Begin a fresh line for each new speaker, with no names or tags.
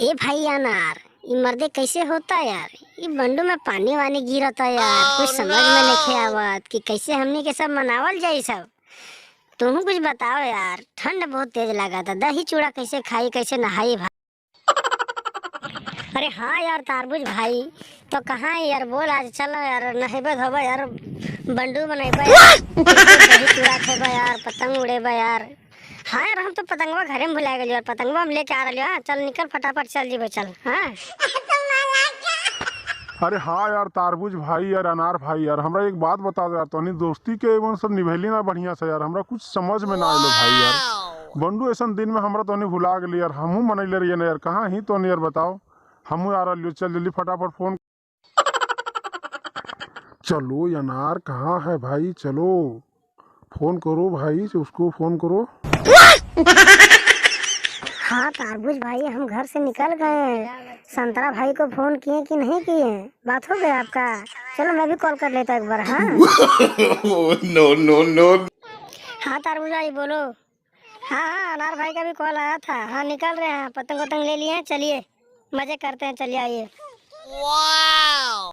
ए भाई अनार, ये मर्दे कैसे होता यार। ये बंडू में पानी वानी गिरता यार। कुछ समझ में नहीं आवत कि कैसे हमनी के सब मनावल जाई सब। तुम कुछ बताओ यार, ठंड बहुत तेज लगा था। दही चूड़ा कैसे खाई, कैसे नहाई भाई। अरे हाँ यार तारबुज भाई, तो कहाँ है यार, बोल आज चलो यार, नहेबे धोबे यार, बंडू बनेबे यार, दही चूड़ा खेबे यार, पतंग उड़ेबे यार। हाँ यार, हम तो पतंगवा घरे में भुला गए यार, पतंगवा हम लेके आ रहे। हाँ चल निकल फटाफट चल जीबे चल। हाँ
अरे हाँ यार तारबुज भाई यार अनार भाई यार हमरा एक बात बता दो यार, तोहनी दोस्ती के एवं सब निभैली ना बढ़िया से यार। हमरा कुछ समझ में ना आइलो भाई यार। बंडू ऐसा दिन में हमरा तोहनी भुला गेली यार। हमहू मनैले रहिए ना यार, कहाँ ही तोहनी यार बताओ। हमहू आ रही, चल जल्दी फटाफट फोन। चलो अनार कहाँ है भाई, चलो फोन करो भाई, उसको फोन करो।
हाँ तारबुज भाई, हम घर से निकल गए हैं। संतरा भाई को फोन किए कि नहीं किए, बात हो गया आपका। चलो मैं भी कॉल कर लेता एक बार। हाँ
नो नो नो।
हाँ तारबुज भाई बोलो। हाँ हाँ अनार भाई का भी कॉल आया था। हाँ निकल रहे हैं, पतंग वतंग ले लिए हैं, चलिए मजे करते हैं, चलिए आइए।